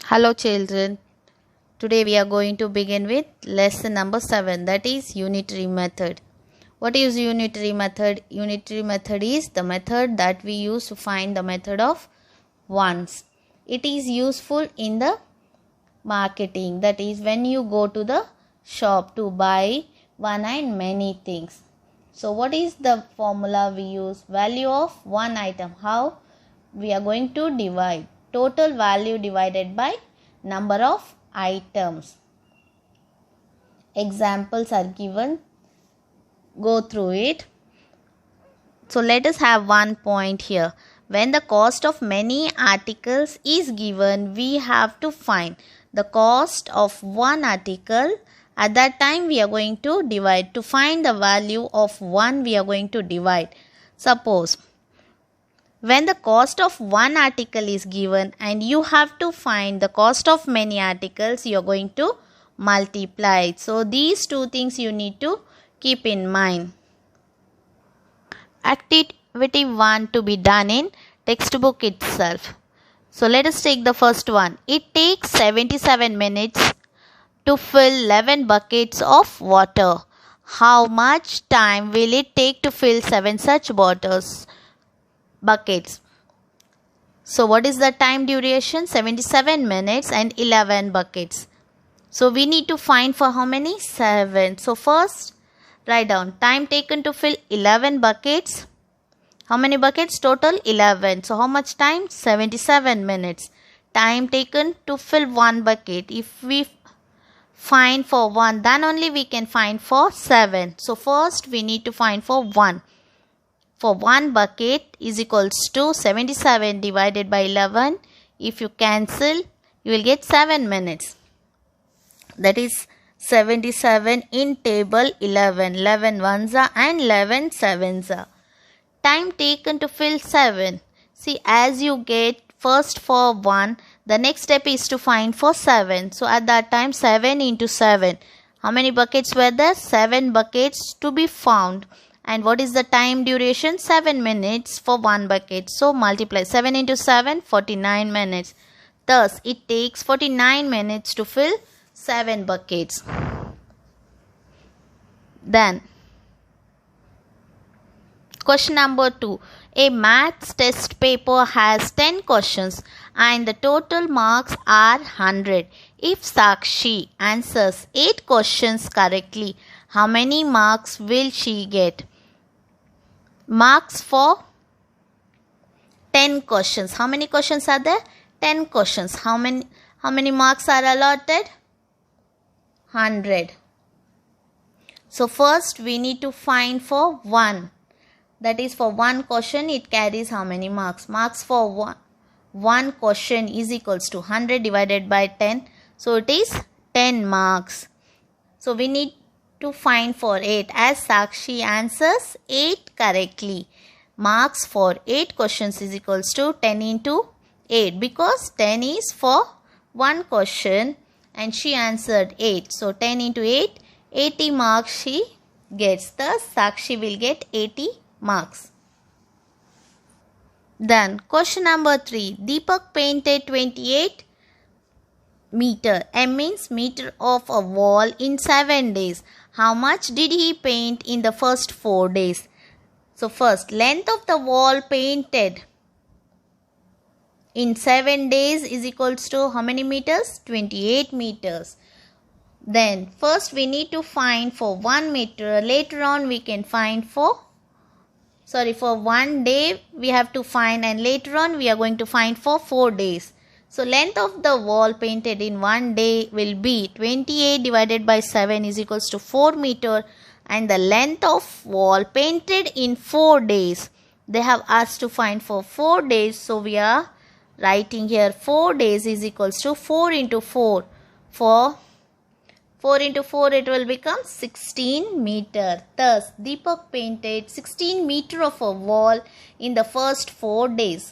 Hello children, today we are going to begin with lesson number 7, that is unitary method. What is unitary method? Unitary method is the method that we use to find the method of ones. It is useful in the marketing, that is when you go to the shop to buy one and many things. So what is the formula we use? Value of one item. How we are going to divide? Total value divided by number of items. Examples are given. Go through it. So let us have one point here. When the cost of many articles is given, we have to find the cost of one article. At that time we are going to divide. To find the value of one, we are going to divide. Suppose when the cost of one article is given and you have to find the cost of many articles, you are going to multiply. So these two things you need to keep in mind. Activity 1 to be done in textbook itself. So let us take the first one. It takes 77 minutes to fill 11 buckets of water. How much time will it take to fill 7 such buckets? So what is the time duration? 77 minutes and 11 buckets. So we need to find for how many? 7. So first write down time taken to fill 11 buckets. How many buckets? Total 11. So how much time? 77 minutes. Time taken to fill one bucket. If we find for 1, then only we can find for 7. So first we need to find for 1. For 1 bucket is equals to 77 divided by 11. If you cancel, you will get 7 minutes. That is 77 in table 11. 11 ones are and 11 sevens are. Time taken to fill 7. See, as you get first for 1, the next step is to find for 7. So at that time 7 into 7. How many buckets were there? 7 buckets to be found. And what is the time duration? 7 minutes for 1 bucket. So multiply 7 into 7, 49 minutes. Thus, it takes 49 minutes to fill 7 buckets. Then, question number 2. A maths test paper has 10 questions and the total marks are 100. If Sakshi answers 8 questions correctly, how many marks will she get? Marks for 10 questions. How many questions are there? 10 questions. How many marks are allotted? 100. So first we need to find for 1. That is for 1 question it carries how many marks? Marks for one question is equals to 100 divided by 10. So it is 10 marks. So we need to find for 8 as Sakshi answers 8 correctly. Marks for 8 questions is equals to 10 into 8 because 10 is for 1 question and she answered 8. So 10 into 8, 80 marks she gets. Thus Sakshi will get 80 marks. Then question number 3. Deepak painted 28 meter. M means meter of a wall in 7 days. How much did he paint in the first 4 days? So first, length of the wall painted in 7 days is equals to how many meters? 28 meters. Then first we need to find for 1 meter. Later on we can find for 1 day we have to find and later on we are going to find for 4 days. So length of the wall painted in 1 day will be 28 divided by 7 is equals to 4 meter and the length of wall painted in 4 days. They have asked to find for 4 days. So we are writing here 4 days is equals to 4 into 4. For 4 into 4 it will become 16 meter. Thus Deepak painted 16 meter of a wall in the first 4 days.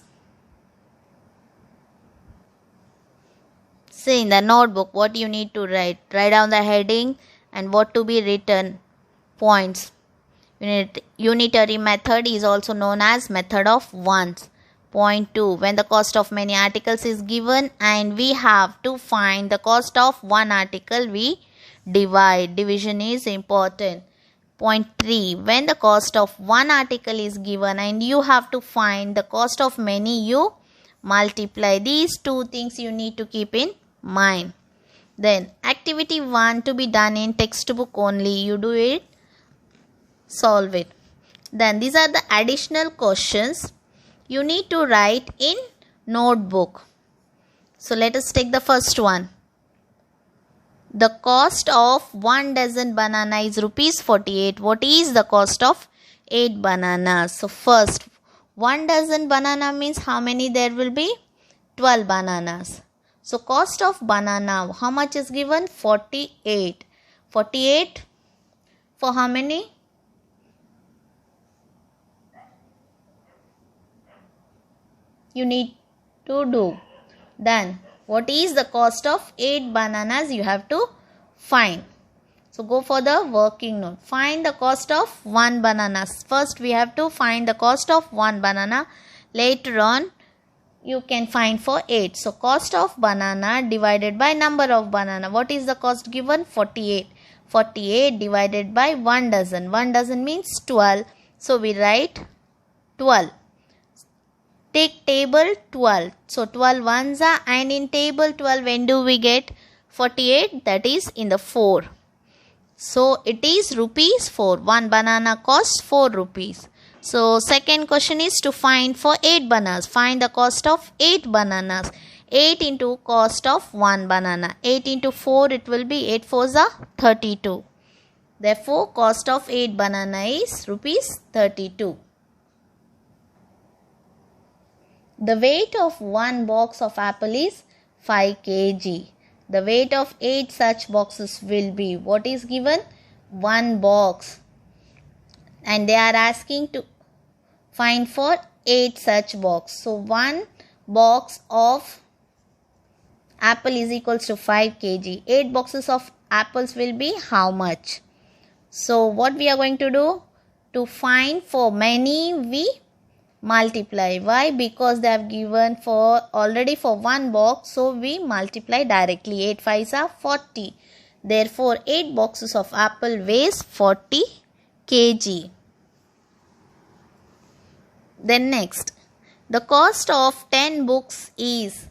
See in the notebook what you need to write. Write down the heading and what to be written. Points. Unitary method is also known as method of ones. Point 2, when the cost of many articles is given and we have to find the cost of one article, we divide. Division is important. Point 3, when the cost of one article is given and you have to find the cost of many, you multiply. These two things you need to keep in mind. Then activity 1 to be done in textbook only. You do it, solve it. Then these are the additional questions you need to write in notebook. So let us take the first one. The cost of 1 dozen banana is rupees 48. What is the cost of 8 bananas? So first, 1 dozen banana means how many there will be? 12 bananas. So cost of banana, how much is given? 48. 48 for how many? You need to do. Then what is the cost of 8 bananas? You have to find. So go for the working note. Find the cost of 1 banana. First we have to find the cost of 1 banana. Later on you can find for 8. So cost of banana divided by number of banana. What is the cost given? 48. 48 divided by 1 dozen. 1 dozen means 12. So we write 12. Take table 12. So 12 ones are, and in table 12 when do we get 48? That is in the 4. So it is rupees 4. 1 banana costs 4 rupees. So second question is to find for 8 bananas. Find the cost of 8 bananas. 8 into cost of 1 banana. 8 into 4 it will be 8 4s are 32. Therefore cost of 8 banana is rupees 32. The weight of 1 box of apple is 5 kg. The weight of 8 such boxes will be, what is given? 1 box. And they are asking to find for 8 such box. So 1 box of apple is equals to 5 kg. 8 boxes of apples will be how much? So what we are going to do? To find for many we multiply. Why? Because they have given for already for 1 box. So we multiply directly. 8 5s are 40. Therefore 8 boxes of apple weighs 40 kg. Then next, the cost of 10 books is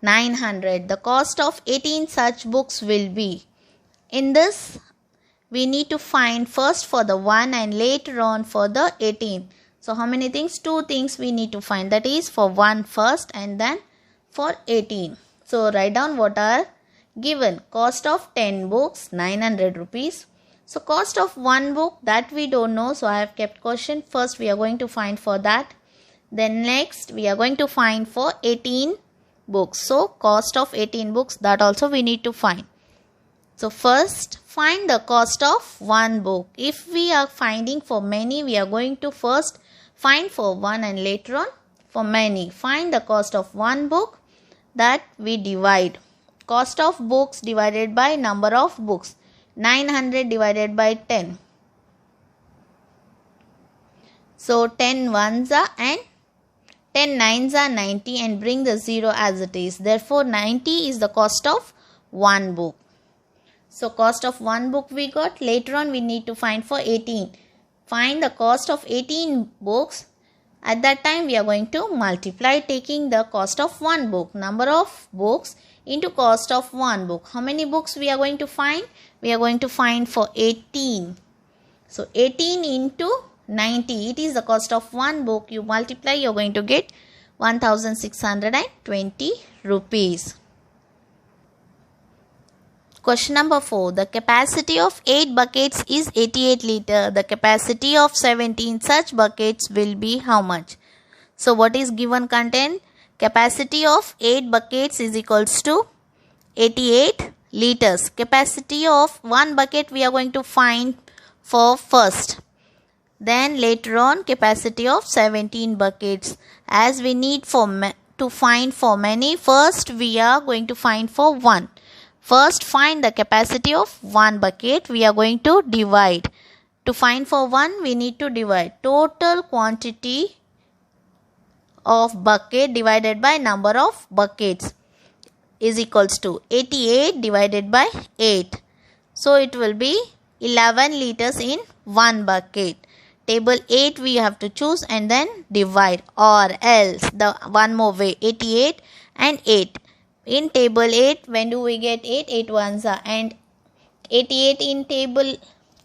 900. The cost of 18 such books will be. In this we need to find first for the 1 and later on for the 18. So how many things? 2 things we need to find. That is for 1 first and then for 18. So write down what are given. Cost of 10 books 900 rupees. So cost of 1 book, that we don't know. So I have kept question. First we are going to find for that. Then next we are going to find for 18 books. So cost of 18 books, that also we need to find. So first find the cost of 1 book. If we are finding for many, we are going to first find for 1 and later on for many. Find the cost of 1 book, that we divide. Cost of books divided by number of books. 900 divided by 10. So 10 ones are and 10 nines are 90 and bring the 0 as it is. Therefore 90 is the cost of 1 book. So cost of 1 book we got. Later on we need to find for 18. Find the cost of 18 books. At that time we are going to multiply taking the cost of 1 book. Number of books into cost of 1 book. How many books we are going to find? We are going to find for 18. So 18 into 90. It is the cost of 1 book. You multiply, you are going to get 1620 rupees. Question number 4. The capacity of 8 buckets is 88 liter. The capacity of 17 such buckets will be how much? So what is given content? Capacity of 8 buckets is equals to 88 liters. Capacity of 1 bucket we are going to find for first. Then later on capacity of 17 buckets. As we need to find for many, first we are going to find for 1. First find the capacity of 1 bucket. We are going to divide. To find for 1 we need to divide. Total quantity of bucket divided by number of buckets is equals to 88 divided by 8. So it will be 11 liters in one bucket. Table 8 we have to choose and then divide, or else the one more way, 88 and 8. In table 8, when do we get 8? 8 ones are, and 88 in table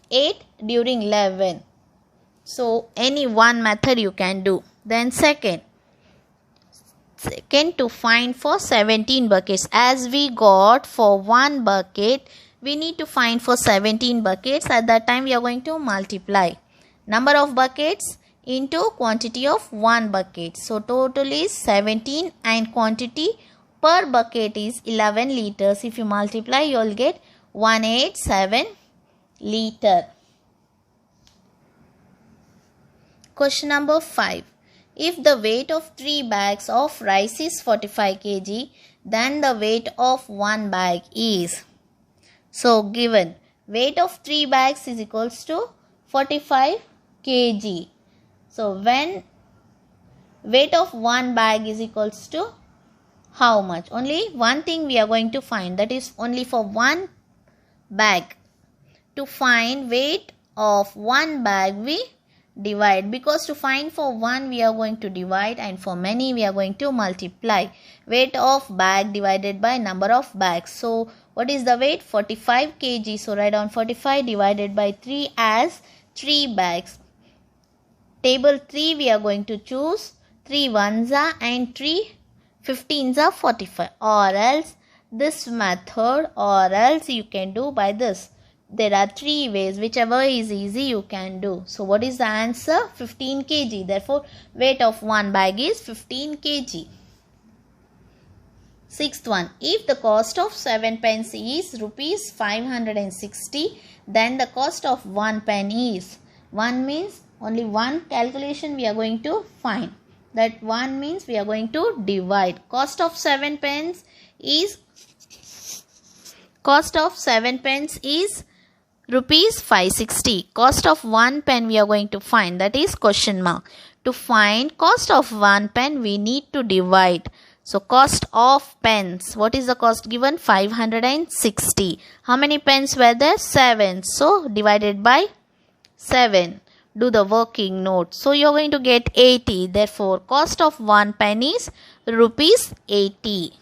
8 during 11. So any one method you can do. Then second to find for 17 buckets. As we got for one bucket, we need to find for 17 buckets. At that time we are going to multiply number of buckets into quantity of one bucket. So total is 17 and quantity per bucket is 11 liters. If you multiply, you will get 187 liter. Question number 5. If the weight of 3 bags of rice is 45 kg, then the weight of 1 bag is. So given weight of 3 bags is equals to 45 kg. So when weight of 1 bag is equals to how much? Only one thing we are going to find, that is only for 1 bag. To find weight of 1 bag we divide, because to find for 1 we are going to divide and for many we are going to multiply. Weight of bag divided by number of bags. So what is the weight? 45 kg. So write down 45 divided by 3 as 3 bags. Table 3 we are going to choose 3 ones are and 3 15s are 45, or else this method, or else you can do by this. There are 3 ways, whichever is easy you can do. So what is the answer? 15 kg. Therefore weight of 1 bag is 15 kg. Sixth one, if the cost of 7 pence is rupees 560, then the cost of 1 pen is. 1 means only one calculation we are going to find. That 1 means we are going to divide. Cost of 7 pence is rupees 560. Cost of 1 pen we are going to find, that is question mark. To find cost of 1 pen we need to divide. So cost of pens, what is the cost given? 560. How many pens were there? 7. So divided by 7. Do the working note. So you are going to get 80. Therefore cost of 1 pen is rupees 80.